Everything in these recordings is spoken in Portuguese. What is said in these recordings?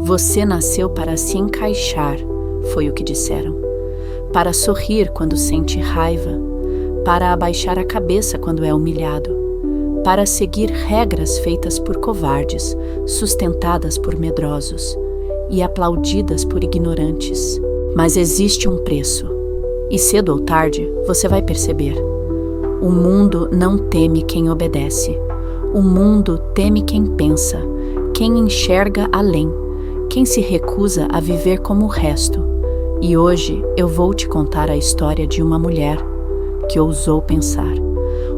Você nasceu para se encaixar, foi o que disseram. Para sorrir quando sente raiva, para abaixar a cabeça quando é humilhado, para seguir regras feitas por covardes, sustentadas por medrosos e aplaudidas por ignorantes. Mas existe um preço, e cedo ou tarde você vai perceber. O mundo não teme quem obedece. O mundo teme quem pensa, quem enxerga além, quem se recusa a viver como o resto. E hoje eu vou te contar a história de uma mulher que ousou pensar.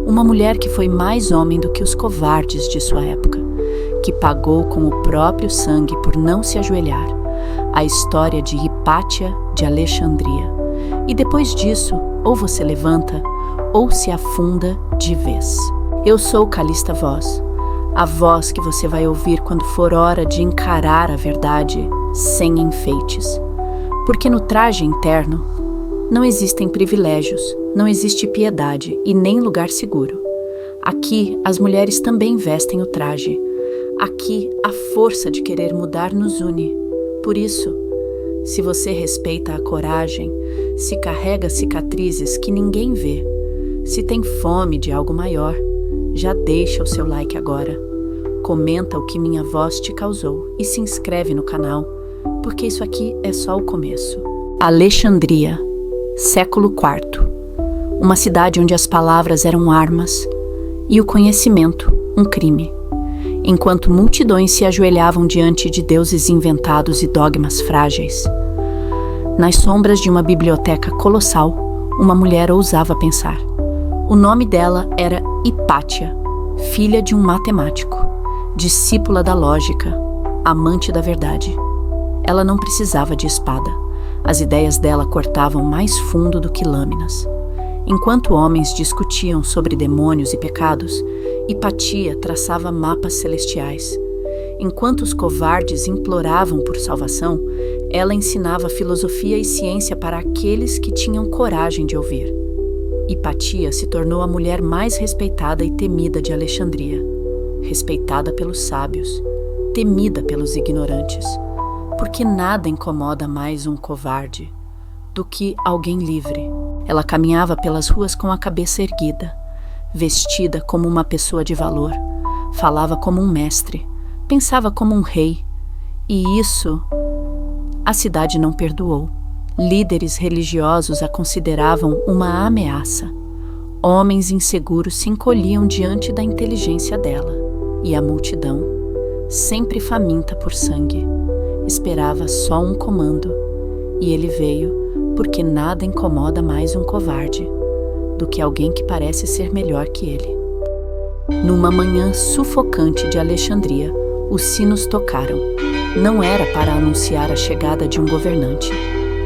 Uma mulher que foi mais homem do que os covardes de sua época, que pagou com o próprio sangue por não se ajoelhar. A história de Hipátia de Alexandria. E depois disso, ou você levanta, ou se afunda de vez. Eu sou Calista Voz, a voz que você vai ouvir quando for hora de encarar a verdade sem enfeites. Porque no traje interno não existem privilégios, não existe piedade e nem lugar seguro. Aqui as mulheres também vestem o traje. Aqui a força de querer mudar nos une. Por isso, se você respeita a coragem, se carrega cicatrizes que ninguém vê, se tem fome de algo maior, já deixa o seu like agora. Comenta o que minha voz te causou e se inscreve no canal, porque isso aqui é só o começo. Alexandria, século IV. Uma cidade onde as palavras eram armas e o conhecimento um crime. Enquanto multidões se ajoelhavam diante de deuses inventados e dogmas frágeis. Nas sombras de uma biblioteca colossal, uma mulher ousava pensar. O nome dela era Hipátia, filha de um matemático, discípula da lógica, amante da verdade. Ela não precisava de espada. As ideias dela cortavam mais fundo do que lâminas. Enquanto homens discutiam sobre demônios e pecados, Hipátia traçava mapas celestiais. Enquanto os covardes imploravam por salvação, ela ensinava filosofia e ciência para aqueles que tinham coragem de ouvir. Hipátia se tornou a mulher mais respeitada e temida de Alexandria. Respeitada pelos sábios, temida pelos ignorantes, porque nada incomoda mais um covarde do que alguém livre. Ela caminhava pelas ruas com a cabeça erguida, vestida como uma pessoa de valor, falava como um mestre, pensava como um rei. E isso a cidade não perdoou. Líderes religiosos a consideravam uma ameaça. Homens inseguros se encolhiam diante da inteligência dela. E a multidão, sempre faminta por sangue, esperava só um comando. E ele veio porque nada incomoda mais um covarde do que alguém que parece ser melhor que ele. Numa manhã sufocante de Alexandria, os sinos tocaram. Não era para anunciar a chegada de um governante,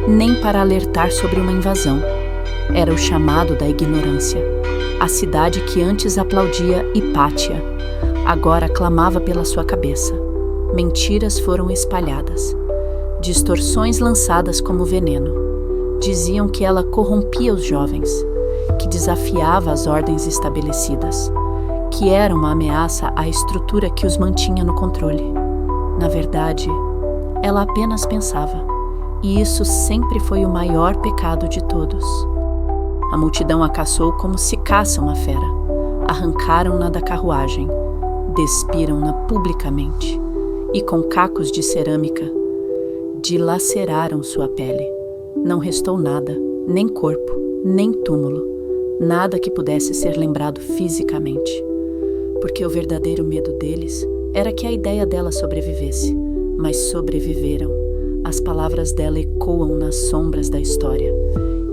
nem para alertar sobre uma invasão. Era o chamado da ignorância. A cidade que antes aplaudia Hipátia, agora clamava pela sua cabeça. Mentiras foram espalhadas, distorções lançadas como veneno. Diziam que ela corrompia os jovens, que desafiava as ordens estabelecidas, que era uma ameaça à estrutura que os mantinha no controle. Na verdade, ela apenas pensava, e isso sempre foi o maior pecado de todos. A multidão a caçou como se caça uma fera. Arrancaram-na da carruagem, despiram-na publicamente, e com cacos de cerâmica, dilaceraram sua pele. Não restou nada, nem corpo, nem túmulo, nada que pudesse ser lembrado fisicamente. Porque o verdadeiro medo deles era que a ideia dela sobrevivesse, mas sobreviveram. As palavras dela ecoam nas sombras da história.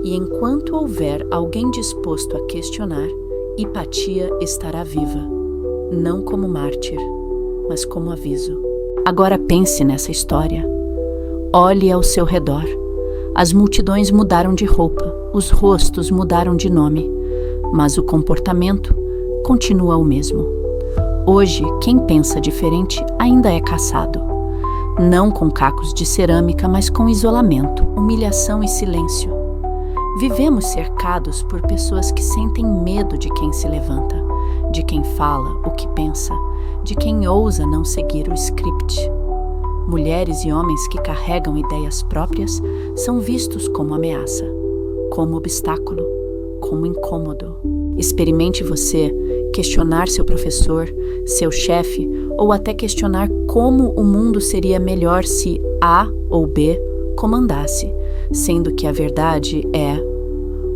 E enquanto houver alguém disposto a questionar, Hipátia estará viva, não como mártir, mas como aviso. Agora pense nessa história. Olhe ao seu redor. As multidões mudaram de roupa, os rostos mudaram de nome, mas o comportamento continua o mesmo. Hoje, quem pensa diferente ainda é caçado. Não com cacos de cerâmica, mas com isolamento, humilhação e silêncio. Vivemos cercados por pessoas que sentem medo de quem se levanta, de quem fala o que pensa, de quem ousa não seguir o script. Mulheres e homens que carregam ideias próprias são vistos como ameaça, como obstáculo, como incômodo. Experimente você questionar seu professor, seu chefe, ou até questionar como o mundo seria melhor se A ou B comandasse, sendo que a verdade é: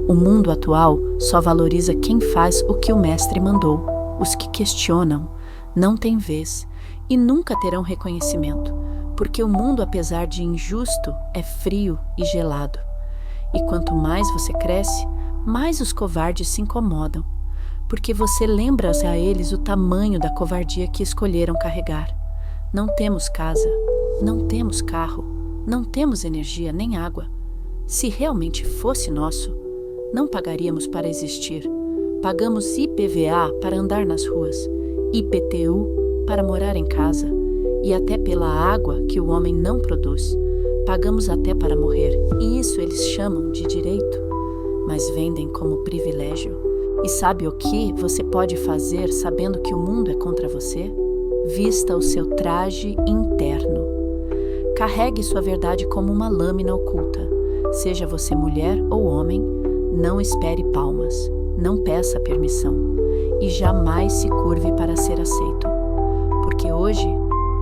o mundo atual só valoriza quem faz o que o mestre mandou. Os que questionam não têm vez e nunca terão reconhecimento, porque o mundo, apesar de injusto, é frio e gelado. E quanto mais você cresce, mais os covardes se incomodam, porque você lembra a eles o tamanho da covardia que escolheram carregar. Não temos casa, não temos carro, não temos energia nem água. Se realmente fosse nosso, não pagaríamos para existir. Pagamos IPVA para andar nas ruas, IPTU para morar em casa, e até pela água que o homem não produz. Pagamos até para morrer, e isso eles chamam de direito, mas vendem como privilégio. E sabe o que você pode fazer sabendo que o mundo é contra você? Vista o seu traje interno. Carregue sua verdade como uma lâmina oculta. Seja você mulher ou homem, não espere palmas, não peça permissão e jamais se curve para ser aceito. Porque hoje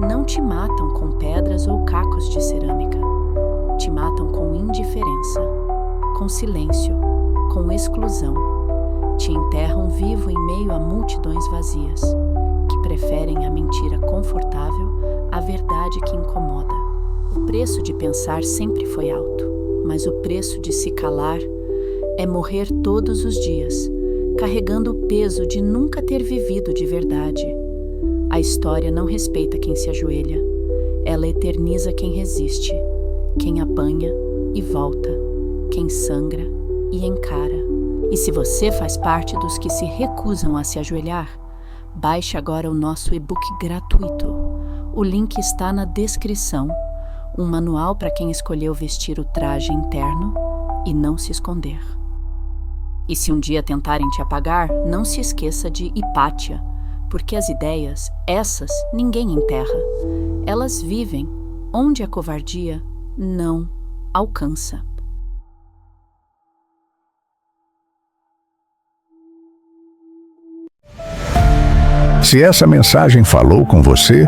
não te matam com pedras ou cacos de cerâmica. Te matam com indiferença, com silêncio, com exclusão. Te enterram vivo em meio a multidões vazias, que preferem a mentira confortável à verdade que incomoda. O preço de pensar sempre foi alto, mas o preço de se calar é morrer todos os dias, carregando o peso de nunca ter vivido de verdade. A história não respeita quem se ajoelha, ela eterniza quem resiste, quem apanha e volta, quem sangra e encara. E se você faz parte dos que se recusam a se ajoelhar, baixe agora o nosso e-book gratuito. O link está na descrição. Um manual para quem escolheu vestir o traje interno e não se esconder. E se um dia tentarem te apagar, não se esqueça de Hipátia, porque as ideias, essas, ninguém enterra. Elas vivem onde a covardia não alcança. Se essa mensagem falou com você,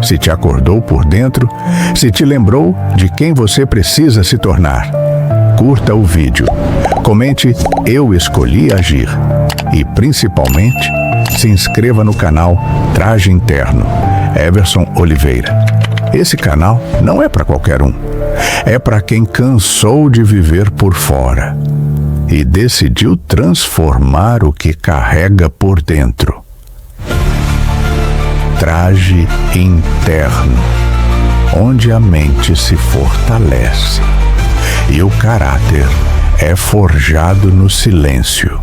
se te acordou por dentro, se te lembrou de quem você precisa se tornar, curta o vídeo, comente "Eu escolhi agir" e, principalmente, se inscreva no canal Traje Interno, Everson Oliveira. Esse canal não é para qualquer um, é para quem cansou de viver por fora e decidiu transformar o que carrega por dentro. Traje Interno, onde a mente se fortalece e o caráter é forjado no silêncio.